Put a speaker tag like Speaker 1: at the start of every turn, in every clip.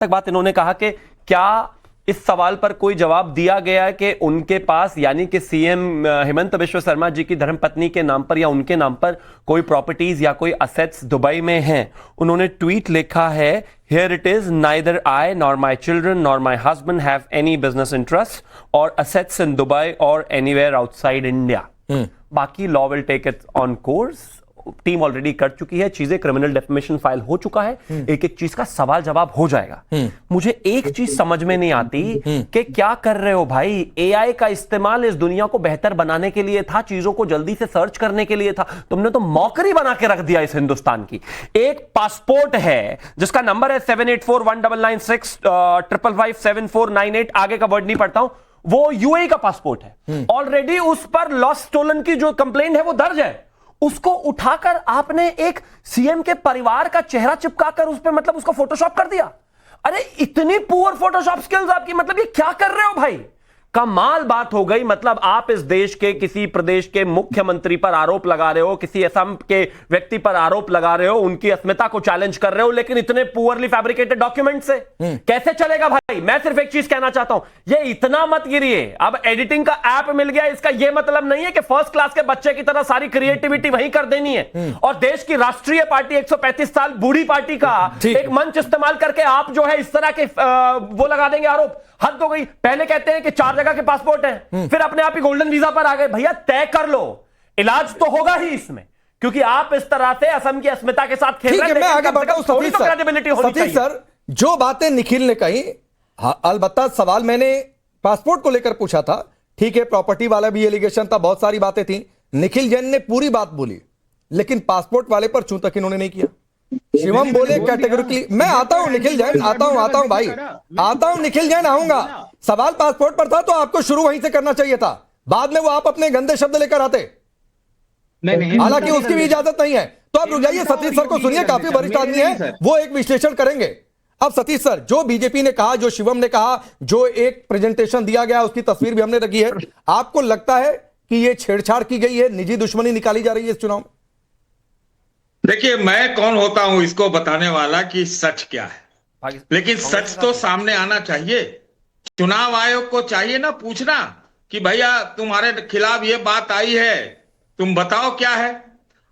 Speaker 1: तक बात इन्होंने कहा कि क्या इस सवाल पर कोई जवाब दिया गया है कि उनके पास यानी कि सीएम हेमंत बिश्व शर्मा जी की धर्मपत्नी के नाम पर या उनके नाम पर कोई प्रॉपर्टीज या कोई असेट्स दुबई में हैं। उन्होंने ट्वीट लिखा है, here it is, neither I nor my children nor my husband have any business interest or assets in Dubai or anywhere outside India. बाकी law will take it on course. Team already कर चुकी है चीजें, criminal defamation file हो चुका है, एक एक चीज का सवाल जवाब हो जाएगा। मुझे एक चीज समझ में नहीं आती कि क्या कर रहे हो भाई। एआई का इस्तेमाल इस दुनिया को बेहतर बनाने के लिए था, चीजों को जल्दी से सर्च करने के लिए था। तुमने तो मौकरी बना के रख दिया इस हिंदुस्तान की। एक पासपोर्ट है जिसका नंबर है 78419965557498, आगे का वर्ड नहीं पढ़ता हूं, वो यूएई का पासपोर्ट है। ऑलरेडी उस पर लॉस्ट स्टोलन की जो कंप्लेंट है वो दर्ज है। उसको उठाकर आपने एक सीएम के परिवार का चेहरा चिपकाकर उस पे मतलब उसको फोटोशॉप कर दिया। अरे इतनी पुअर फोटोशॉप स्किल्स आपकी, मतलब ये क्या कर रहे हो भाई। कमाल बात हो गई। मतलब आप इस देश के किसी प्रदेश के मुख्यमंत्री पर आरोप लगा रहे हो, किसी असम के व्यक्ति पर आरोप लगा रहे हो, उनकी अस्मिता को चैलेंज कर रहे हो, लेकिन इतने पुअरली फैब्रिकेटेड डॉक्यूमेंट से कैसे चलेगा भाई। मैं सिर्फ एक चीज कहना चाहता हूं, ये इतना मत गिरिए। अब एडिटिंग का ऐप मिल गया, इसका यह मतलब नहीं है कि फर्स्ट क्लास के बच्चे की तरह सारी क्रिएटिविटी वहीं कर देनी है और देश की राष्ट्रीय पार्टी 135 साल बूढ़ी पार्टी का एक मंच इस्तेमाल करके आप जो है इस तरह के वो लगा देंगे आरोप। हद हो गई। पहले कहते हैं कि 4 जगह के पासपोर्ट हैं, फिर अपने आप ही गोल्डन वीजा पर आ गए। भैया तय कर लो, इलाज तो होगा ही इसमें, क्योंकि आप इस तरह से असम की अस्मिता के साथ खेल रहे हैं।
Speaker 2: मैं आगे बढ़ता हूं सतीश सर, जो बातें निखिल ने कही, अलबत्ता सवाल मैंने पासपोर्ट को लेकर पूछा था, ठीक है, प्रॉपर्टी वाला भी एलिगेशन था, बहुत सारी बातें थी। निखिल जैन ने पूरी बात बोली, लेकिन पासपोर्ट वाले पर चूं तक इन्होंने नहीं किया। शिवम बोले कैटेगोरिकली, मैं आता हूं निखिल जैन, आता हूं भाई, आता हूं निखिल जैन, आऊंगा। सवाल पासपोर्ट पर था तो आपको शुरू वहीं से करना चाहिए था, बाद में वो आप अपने गंदे शब्द लेकर आते। हालांकि उसकी भी इजाजत नहीं है। तो आप रुक जाइए, सतीश सर को सुनिए, काफी वरिष्ठ आदमी है, वो एक विश्लेषण करेंगे। अब सतीश सर, जो बीजेपी ने कहा, जो शिवम ने कहा, जो एक प्रेजेंटेशन दिया गया, उसकी तस्वीर भी हमने रखी है, आपको लगता है कि यह छेड़छाड़ की गई है, निजी दुश्मनी निकाली जा रही है इस चुनाव में?
Speaker 3: देखिए, मैं कौन होता हूं इसको बताने वाला कि सच क्या है, लेकिन सच तो सामने आना चाहिए। चुनाव आयोग को चाहिए ना पूछना कि भैया तुम्हारे खिलाफ ये बात आई है, तुम बताओ क्या है।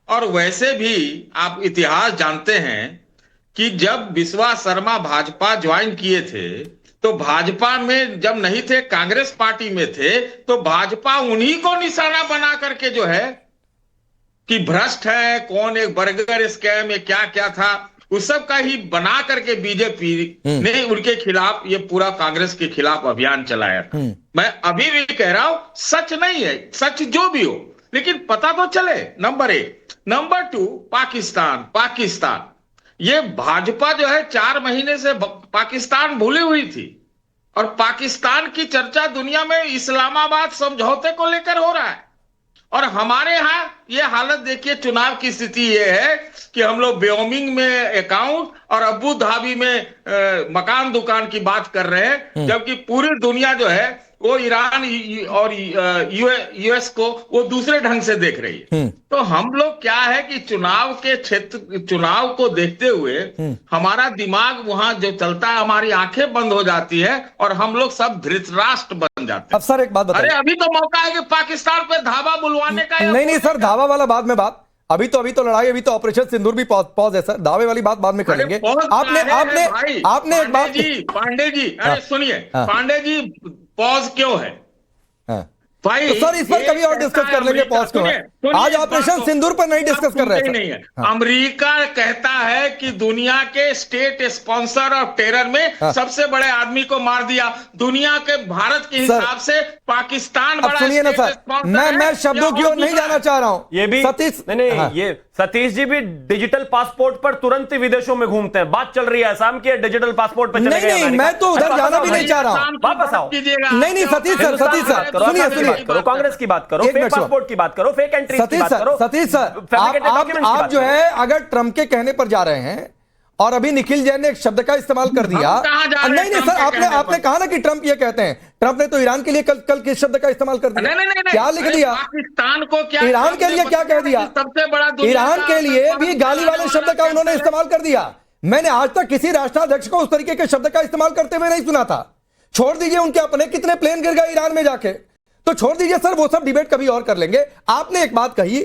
Speaker 3: और वैसे भी आप इतिहास जानते हैं कि जब विश्वास शर्मा भाजपा ज्वाइन किए थे तो भाजपा में जब नहीं थे, कांग्रेस पार्टी में थे, तो भाजपा उन्हीं को निशाना बना करके जो है कि भ्रष्ट है, कौन एक बर्गर स्कैम, ये क्या क्या था, उस सब का ही बना करके बीजेपी ने उनके खिलाफ, ये पूरा कांग्रेस के खिलाफ अभियान चलाया था। मैं अभी भी कह रहा हूं, सच नहीं है, सच जो भी हो, लेकिन पता तो चले, नंबर 1। नंबर 2, पाकिस्तान ये भाजपा जो है 4 महीने से पाकिस्तान भूली हुई थी, और पाकिस्तान की चर्चा दुनिया में इस्लामाबाद समझौते को लेकर हो रहा है। और हमारे यहां ये हालत देखिए, चुनाव की स्थिति ये है कि हम लोग व्योमिंग में अकाउंट और अबू धाबी में मकान दुकान की बात कर रहे हैं, जबकि पूरी दुनिया जो है वो ईरान और यूएस को वो दूसरे ढंग से देख रही है। तो हम लोग क्या है कि चुनाव के क्षेत्र, चुनाव को देखते हुए हमारा दिमाग वहां जो चलता है, हमारी आंखें बंद हो जाती है और हम लोग सब धृतराष्ट्र बन जाते हैं।
Speaker 2: अब सर एक बात बताइए,
Speaker 3: अरे अभी तो मौका है कि पाकिस्तान पे धावा बुलवाने का।
Speaker 2: नहीं सर, धावा वाला बाद में बात, अभी तो लड़ाई, अभी तो ऑपरेशन सिंदूर भी पॉज है सर, दावे वाली बात बाद में करेंगे। आपने एक बात,
Speaker 3: पांडे जी, अरे सुनिए, पांडे जी पॉज क्यों है भाई?
Speaker 2: तो सर इस पर कभी और डिस्कस कर लेंगे, पॉज क्यों है? आज ऑपरेशन सिंदूर पर नहीं डिस्कस कर रहे हैं।
Speaker 3: नहीं है, अमेरिका कहता है कि दुनिया के स्टेट स्पॉन्सर ऑफ टेरर में सबसे बड़े आदमी को मार दिया। दुनिया के भारत के हिसाब से पाकिस्तान बड़ा।
Speaker 2: सुनिए ना सर, मैं शब्दों की ओर नहीं जाना चाह रहा हूं।
Speaker 1: ये भी सतीश, नहीं, ये सतीश जी भी डिजिटल पासपोर्ट पर तुरंत ही विदेशों में घूमते हैं। बात चल रही है असम की, डिजिटल पासपोर्ट पर चले गए।
Speaker 2: नहीं, मैं तो उधर जाना भी नहीं चाह रहा हूं,
Speaker 1: वापस आओ।
Speaker 2: नहीं सतीश सर, सुनिए,
Speaker 1: करो, कांग्रेस की बात करो, फेक पासपोर्ट की बात करो, फेक एंट्री की बात करो।
Speaker 2: सतीश सर, आप जो है अगर ट्रंप के कहने पर जा रहे हैं, और अभी निखिल जैन ने एक शब्द का इस्तेमाल कर दिया। नहीं सर, आपने कहा ना कि ट्रंप ये कहते हैं। ट्रंप ने तो ईरान के लिए कल किस शब्द का इस्तेमाल कर दिया?
Speaker 3: नहीं,
Speaker 2: क्या लिख दिया?
Speaker 3: पाकिस्तान को क्या,
Speaker 2: ईरान के लिए क्या कह दिया?
Speaker 3: सबसे बड़ा
Speaker 2: ईरान के लिए भी गाली वाले शब्द का उन्होंने इस्तेमाल कर दिया। मैंने आज तक किसी राष्ट्राध्यक्ष को उस तरीके के शब्द का इस्तेमाल करते हुए नहीं सुना था। छोड़ दीजिए उनके अपने कितने प्लेन गिर गए ईरान में जाके, तो छोड़ दीजिए सर, वो सब डिबेट कभी और कर लेंगे। आपने एक बात कही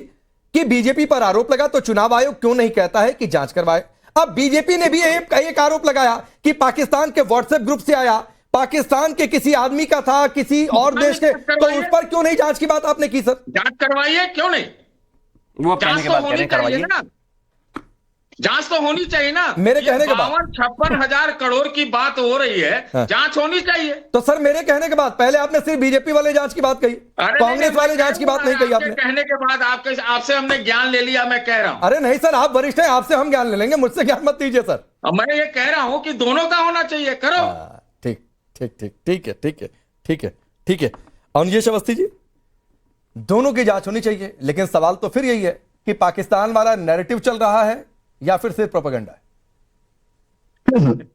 Speaker 2: कि बीजेपी पर आरोप लगा तो चुनाव आयोग क्यों नहीं कहता है कि जांच करवाए। अब बीजेपी ने भी एक आरोप लगाया कि पाकिस्तान के व्हाट्सएप ग्रुप से आया, पाकिस्तान के किसी आदमी का था, किसी और देश के, तो उस पर क्यों नहीं जांच की बात आपने की सर?
Speaker 3: जांच करवाइए, क्यों नहीं?
Speaker 1: वो कहने के बाद कहने करवाइए
Speaker 3: ना, जांच तो होनी चाहिए ना।
Speaker 2: मेरे कहने के बाद
Speaker 3: 52-56 करोड़ की बात हो रही है, जांच होनी चाहिए।
Speaker 2: तो सर मेरे कहने के बाद पहले आपने सिर्फ बीजेपी वाले जांच की बात कही, कांग्रेस वाले जांच की बात नहीं कही आपने।
Speaker 3: कहने के बाद आपसे हमने ज्ञान ले लिया, मैं कह रहा हूं।
Speaker 2: अरे नहीं सर, आप वरिष्ठ हैं, आपसे हम ज्ञान ले लेंगे, मुझसे ज्ञान मत दीजिए सर।
Speaker 3: मैं ये कह रहा हूं कि दोनों का होना चाहिए, करो।
Speaker 2: ठीक ठीक ठीक ठीक है, ठीक है, ठीक है, ठीक है। अनुजेश अवस्थी जी, दोनों की जांच होनी चाहिए, लेकिन सवाल तो फिर यही है कि पाकिस्तान वाला नैरेटिव चल रहा है या फिर सिर्फ प्रोपेगेंडा है।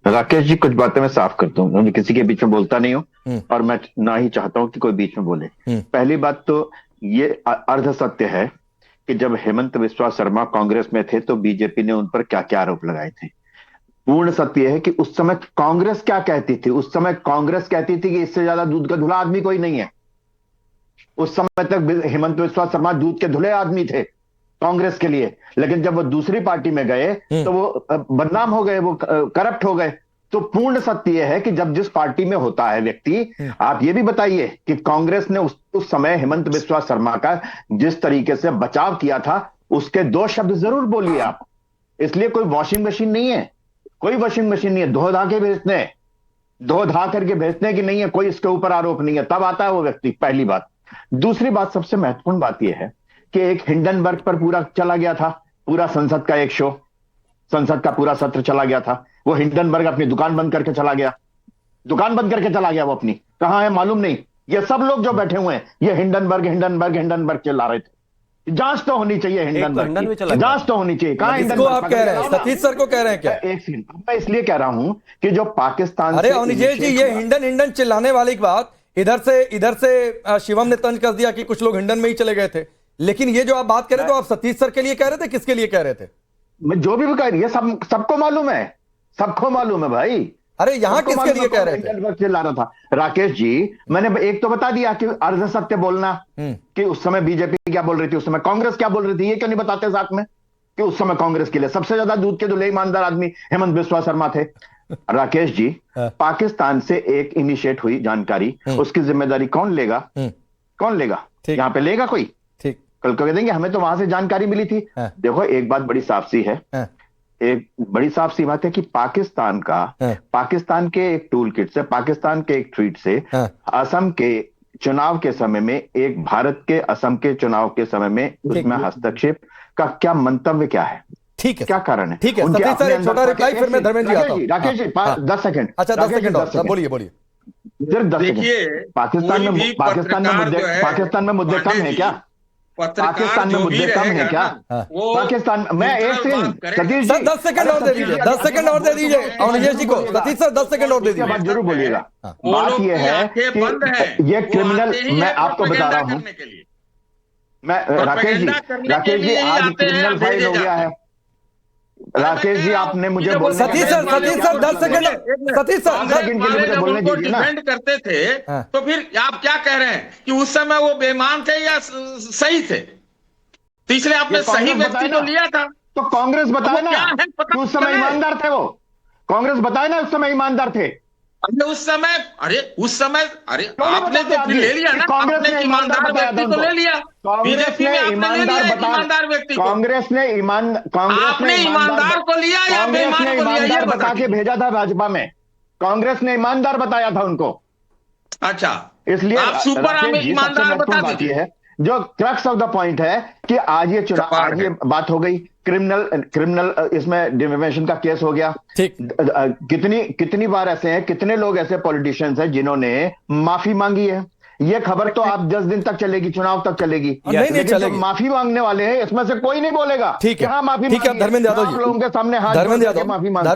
Speaker 4: राकेश जी, कुछ बातें मैं साफ करता हूँ, मैं किसी के बीच में बोलता नहीं हूँ और मैं ना ही चाहता हूं कि कोई बीच में बोले। पहली बात तो ये अर्ध सत्य है कि जब हेमंत बिस्वा शर्मा कांग्रेस में थे तो बीजेपी ने उन पर क्या क्या आरोप लगाए थे। पूर्ण सत्य है कि उस समय कांग्रेस क्या कहती थी, उस समय कांग्रेस कहती थी कि इससे ज्यादा दूध का धुला आदमी कोई नहीं है। उस समय तक हेमंत बिस्वा शर्मा दूध के धुले आदमी थे कांग्रेस के लिए, लेकिन जब वो दूसरी पार्टी में गए तो वो बदनाम हो गए, वो करप्ट हो गए। तो पूर्ण सत्य यह है कि जब जिस पार्टी में होता है व्यक्ति, आप ये भी बताइए कि कांग्रेस ने उस समय हेमंत बिस्वा शर्मा का जिस तरीके से बचाव किया था, उसके 2 शब्द जरूर बोलिए आप। इसलिए कोई वॉशिंग मशीन नहीं है, कोई वॉशिंग मशीन नहीं है, धो धा के भेजने, धो धा करके भेजने की नहीं है, कोई इसके ऊपर आरोप नहीं है, तब आता है वो व्यक्ति। पहली बात। दूसरी बात, सबसे महत्वपूर्ण बात यह है कि एक हिंडनबर्ग पर पूरा चला गया था, पूरा संसद का एक शो, संसद का पूरा सत्र चला गया था। वो हिंडनबर्ग अपनी दुकान बंद करके चला गया, दुकान बंद करके चला गया। वो अपनी कहां है मालूम नहीं। ये सब लोग जो बैठे हुए हैं, ये हिंडनबर्ग हिंडनबर्ग हिंडनबर्ग चिल्ला रहे थे। जांच तो होनी चाहिए हिंडनबर्ग की, जांच तो होनी चाहिए। कहां हिंडनबर्ग?
Speaker 2: आप कह रहे हैं सतीश सर को कह रहे हैं क्या?
Speaker 4: एक सेकंड, मैं इसलिए कह रहा हूं कि जो पाकिस्तान,
Speaker 2: अरे अनुजेश जी, ये हिंडन हिंडन चिल्लाने वाली बात इधर से शिवम ने तंज कर दिया कि कुछ लोग हिंडन में ही चले गए थे, लेकिन ये जो आप बात करें तो आप सतीश सर के लिए कह रहे थे, किसके लिए कह रहे थे?
Speaker 4: मैं जो भी कह रही है सबको मालूम है, सबको मालूम है भाई।
Speaker 2: अरे यहां किसके लिए कह रहे थे?
Speaker 4: चिल्ला रहा था राकेश जी। मैंने एक तो बता दिया कि अर्ध सत्य बोलना, कि उस समय बीजेपी क्या बोल रही थी, उस समय कांग्रेस क्या बोल रही थी। ये क्यों नहीं बताते साथ में कि उस समय कांग्रेस के लिए सबसे ज्यादा दूध के धुले ईमानदार आदमी हेमंत बिस्वा शर्मा थे। राकेश जी, पाकिस्तान से एक इनिशिएट हुई जानकारी, उसकी जिम्मेदारी कौन लेगा? कौन लेगा? यहां पे लेगा कोई?
Speaker 2: ठीक,
Speaker 4: कल कह देंगे हमें तो वहां से जानकारी मिली थी। देखो, एक बात बड़ी साफ सी है, एक बड़ी साफ सी बात है कि पाकिस्तान के एक टूल किट से, पाकिस्तान के एक ट्वीट से असम के चुनाव के समय में, एक भारत के असम के चुनाव के समय में उसमें हस्तक्षेप का क्या मंतव्य क्या है?
Speaker 2: ठीक है,
Speaker 4: क्या कारण है?
Speaker 2: ठीक है सतीश सर, एक छोटा रिप्लाई, फिर मैं धर्मेंद्र जी आता हूं।
Speaker 4: राकेश जी 10 सेकंड।
Speaker 2: अच्छा 10 सेकंड और बोलिए बोलिए।
Speaker 4: सिर्फ 10 सेकंड। पाकिस्तान में मुद्दे कम है क्या? पाकिस्तान में मुद्दे कम है क्या? पाकिस्तान मैं एक सेकंड सतीश जी
Speaker 2: 10 सेकंड और दे दीजिए, 10 सेकंड और दे दीजिए अनुजेश जी को। सतीश सर 10 सेकंड और दे दीजिए।
Speaker 4: बात जरूर बोलिएगा। बात यह है कि ये क्रिमिनल, मैं आपको बता रहा हूं, मैं राकेश जी आज क्रिमिनल फाइल हो गया है। राकेश जी आपने मुझे बोलने,
Speaker 2: Satish sir 10 second, Satish sir 10 second के लिए मुझे बोलने दीजिए ना।
Speaker 3: डिफेंड करते थे तो फिर आप क्या कह रहे हैं कि उस समय वो बेईमान थे या सही थे? तो इसलिए आपने सही व्यक्ति को लिया था।
Speaker 4: तो कांग्रेस बताए ना कि उस समय ईमानदार थे, वो कांग्रेस बताए ना उस समय ईमानदार थे। उस समय
Speaker 3: आपने तो फिर ले लिया ना, आपने ईमानदार व्यक्ति को ले लिया। बीजेपी में आपने ले लिया ईमानदार व्यक्ति को।
Speaker 4: कांग्रेस ने ईमानदार
Speaker 3: को लिया या बेईमान को लिया, ये
Speaker 4: बता के भेजा था भाजपा में। कांग्रेस ने ईमानदार बताया था उनको।
Speaker 3: अच्छा,
Speaker 4: इसलिए
Speaker 3: आप सुपर ईमानदार बता दीजिए।
Speaker 4: है जो क्रक्स ऑफ द पॉइंट है कि आज ये चुनाव, आज ये बात हो गई, क्रिमिनल इसमें डिफेमेशन का केस हो गया।
Speaker 2: ठीक,
Speaker 4: कितनी बार ऐसे हैं, कितने लोग ऐसे पॉलिटिशियंस हैं जिन्होंने माफी मांगी है। ये खबर तो आप 10 दिन तक चलेगी, चुनाव तक चलेगी।
Speaker 2: नहीं चलेगी।
Speaker 4: माफी मांगने वाले हैं इसमें से कोई नहीं बोलेगा।
Speaker 2: ठीक है,
Speaker 4: माफी,
Speaker 2: ठीक है। धर्मेंद्र यादव जी
Speaker 4: लोगों के सामने हाथ
Speaker 2: धर्मेंद्र यादव
Speaker 4: माफी मांगता।